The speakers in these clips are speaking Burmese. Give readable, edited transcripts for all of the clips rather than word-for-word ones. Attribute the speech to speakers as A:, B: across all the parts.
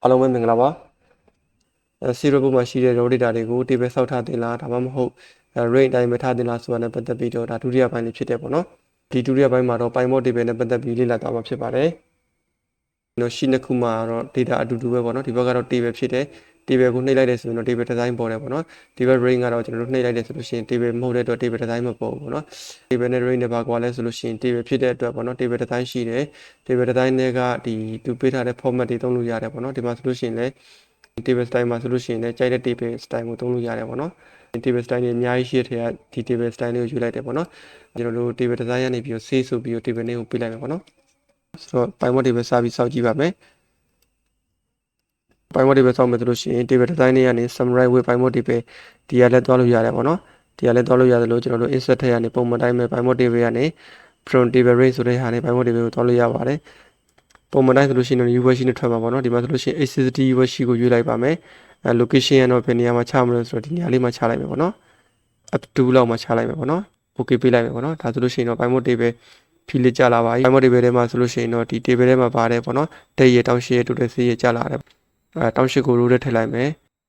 A: အားလုံးပဲမင်္ဂလာပါစီရိုဘုမှာရှိတဲ့ raw data တွေကို table ဆောက်ထားတင်လားဒါမှမဟုတ် range အတိုင်းပဲထားတင်လားဆိုတာနဲ့ပတ်သက်ပြီးတော့ဒါဒုတိယပိုင်းလေးဖြစ်တယ်ပေါ့နော်ဒီဒုတိယပိုင်းမှာတော့ Python table နဲ့ပတ်သက်ပြီးလေ့လာသွားမှာဖြစ်ပါတယ်နော်ရှိနှစ်ခုမှာတော့ data အတူတူပဲပေါ့နော်ဒီဘက်ကတော့ table ဖြစ်တယ် table ကိုနှိပ်လိုက်တယ်ဆိုရင်တော့ table design ပေါ်တယ်ပေါ့နော်ဒီဘက် range ကတော့ကျွန်တော်တို့နှိပ်လိုက်တယ်ဆိုလို့ရှိရင် table မဟုတ်တဲ့အတွက် table design မပေါ်ဘူးပေါ့နော် table နဲ့ range နဲ့ဘာကွာလဲဆိုလို့ရှိရင် table ဖြစ်တဲ့အတွက်ပေါ့နော် table design ရှိတယ် table design တွေကဒီသူပေးထားတဲ့ format တွေသုံးလို့ရတယ်ပေါ့နော်ဒီမှာဆိုလို့ရှိရင်လည်း table style မှာဆိုလို့ရှိရင်လည်းကြိုက်တဲ့ table style ကိုသုံးလို့ရတယ်ပေါ့နော် table style တွေအများကြီးရှိတဲ့ထဲကဒီ table style လေးကိုယူလိုက်တယ်ပေါ့နော်ကျွန်တော်တို့ table design ကနေပြီးတော့ save ဆိုပြီးတော့ table name ကိုပေးလိုက်မယ်ပေါ့နော်ဆိုတော့ Python table စပြီးစောင့်ကြည့်ပါမယ် Python table စောင့်မယ်ဆိုလို့ရှိရင် table design တွေကနေ summarize with Python table ဒီရလည်းသွားလို့ရတယ်ပေါ့နော်ဒီရလည်းသွားလို့ရတယ်လို့ကျွန်တော်တို့ insert ထဲကနေပုံမှန်တိုင်းပဲ Python table ကနေ from table range ဆိုတဲ့ဟာနဲ့ Python table ကိုသွားလို့ရပါတယ်ပုံမှန်တိုင်းဆိုလို့ရှိရင် U version နဲ့ထွက်မှာပေါ့နော်ဒီမှာဆိုလို့ရှိရင် accessibility version ကိုရွေးလိုက်ပါမယ်location ကတော့ဘယ်နေရာမှာချမလို့ဆိုတော့ဒီနေရာလေးမှာချလိုက်မယ်ပေါ့နော် up to လောက်မှာချလိုက်မယ်ပေါ့နော် okay ပေးလိုက်မယ်ပေါ့နော်ဒါဆိုလို့ရှိရင်တော့ Python table ဖီလစ်ကြလာပါပြီ Python table ထဲမှာဆိုလို့ရှိရင်တော့ဒီ table ထဲမှာပါတယ်ပေါ့နော်တက်ရတောင်းရှိရတူတဲ့ဆေးရကြလာတယ်တောင်းရှိကို row ထဲထည့်လိုက်မယ်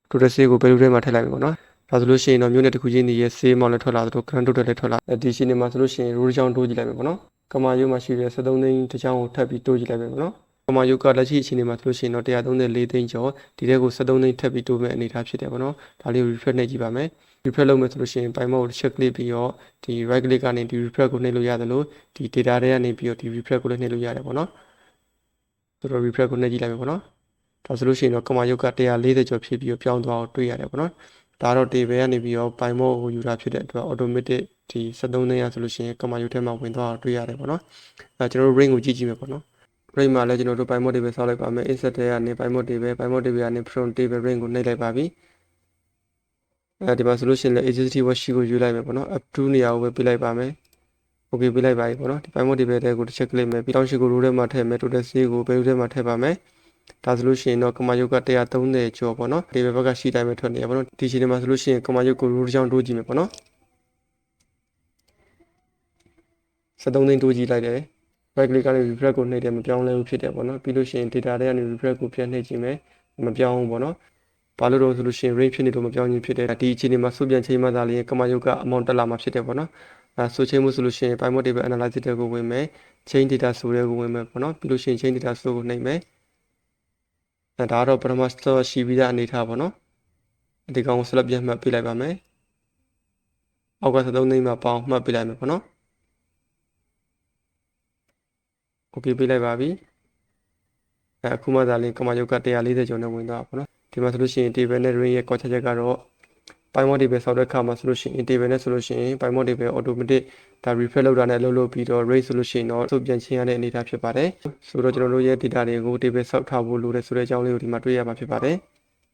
A: တူတဲ့ဆေးကို value ထဲမှာထည့်လိုက်မယ်ပေါ့နော်ဒါဆိုလို့ရှိရင်တော့မြို့နယ်တစ်ခုချင်းဒီရဲ့ဆေးမောင်လည်းထွက်လာသလို current total လည်းထွက်လာဒီရှင်းနေမှာဆိုလို့ရှိရင် row တစ်ချောင်းတိုးကြည့်လိုက်မယ်ပေါ့နော်ကမာယုမှာရှိတဲ့73သိန်းတစ်ချောင်းကိုထပ်ပြီးတိုးကြည့်လိုက်မယ်ပေါ့နော်ကမာယုကလက်ရှိအခြေအနေမှာဆိုလို့ရှိရင်တော့134သိန်းကျော်ဒီထဲကို73သိန်းထပ်ပြီးတိုးမဲ့အနေအထားဖြစ်တယ်ပေါ့နော်ဒါလေးကို refresh နှိပ်ကြည့်ပါမယ် refresh လုပ်မယ်ဆိုလို့ရှိရင် Python ကို check click ပြီးတော့ဒီ right click ကနေဒီ refresh ကိုနှိပ်လို့ရတယ်လို့ဒီ data တွေကနေပြီးတော့ဒီ refresh ကိုလည်းနှိပ်လို့ရတယ်ပေါ့နော်ဆိုတော့ refresh ကိုနှိပ်ကြည့်လိုက်မယ်ပေါ့နော်ဒါဆိုလို့ရှိရင်တော့ကမာယုက140ကျော်ဖြစ်ပြီးတော့ပြောင်းသွားအောင်တွေ့ရတယ်ပေါ့နော်ဒါတော့ table ကနေပြီးတော့ Python ကိုယူတာဖြစ်တဲ့အတွက် automatic ဒီ73သိန်းရဆိုလို့ရှိရင်ကမာယုထဲမှာဝင်သွားအောင်တွေ့ရတယ်ပေါ့နော်ကျွန်တော်တို့ range ကိုကြည့်ကြည့်မယ်ပေါ့နော် range မှာလည်းကျွန်တော်တို့ Python table ဆောက်လိုက်ပါမယ် insert ထဲကနေ Python table ကနေ from table range ကိုနှိပ်လိုက်ပါပြီဒီမှာဆိုလို့ရှိရင်လည်း accessibility worksheet ကိုယူလိုက်မယ်ပေါ့နော် up to နေရာကိုပဲပေးလိုက်ပါမယ် okay ပေးလိုက်ပါပြီပေါ့နော်ဒီ Python table ထဲကိုတစ်ချက် click မယ်ပြီးတော့ရှိကို row ထဲမှာထည့်မယ် total C ကို value ထဲမှာထည့်ပါမယ်ဒါဆိုလို့ရှိရင်တော့ကမာယုက130ကျော်ပေါ့နော် table ဘက်ကရှိတိုင်းပဲထွက်နေရပေါ့နော်ဒီချိန်မှာဆိုလို့ရှိရင်ကမာယုကို row တစ်ချောင်းတိုးကြည့်မယ်ပေါ့နော်73သိန်းတိုးကြည့်လိုက်တယ် right click ကနေ refresh ကိုနှိပ်တယ်မပြောင်းလဲဘူးဖြစ်တယ်ပေါ့နော်ပြီးလို့ရှိရင် data တွေကနေ refresh ကိုပြန်နှိပ်ကြည့်မယ်မပြောင်းဘူးပေါ့နော်ဘာလို့တော့ဆိုလို့ရှိရင် range ဖြစ်နေတော့မပြောင်းခြင်းဖြစ်တယ်ဒီအခြေအနေမှာစုပြန်ချိန်မှသာလျှင်ကမာယုကအမောင့်တက်လာမှာဖြစ်တယ်ပေါ့နော်ဆိုချိန်မှုဆိုလို့ရှိရင် Python table analysis တွေကိုဝင်မယ် chain data ဆိုတဲ့ကိုဝင်မယ်ပေါ့နော်ပြီးလို့ရှိရင် chain data ဆိုကိုနှိပ်မယ်ဒါကတော့ပထမ store ရှိပြီးသားအနေထားပေါ့နော်ဒီကောင်ကို select ပြန်မှတ်ပေးလိုက်ပါမယ်အောက်က73သိန်းမှာပေါင်းမှတ်ပေးလိုက်မယ်ပေါ့နော် okay ပေးလိုက်ပါပြီအခုမှသာလျှင်ကမာယုက140ကျော်နဲ့ဝင်သွားပါပေါ့နော်ဒီမှာဆိုလို့ရှိရင် table နဲ့ range ရဲ့ကွာခြားချက်ကတော့ Python table ဆောက်တဲ့အခါမှာဆိုလို့ရှိရင် table နဲ့ဆိုလို့ရှိရင် Python table automatic ဒါ refresh လုပ်တာနဲ့လုပ်ပြီးတော့ range ဆိုလို့ရှိရင်တော့စုပြန်ချင်းရတဲ့အနေအထားဖြစ်ပါတယ်ဆိုတော့ကျွန်တော်တို့ရဲ့ data တွေကို table ဆောက်ထားဖို့လိုတယ်ဆိုတဲ့အကြောင်းလေးကိုဒီမှာတွေ့ရမှာဖြစ်ပါတယ်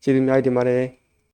A: ကျေးဇူးအများကြီးတင်ပါတယ်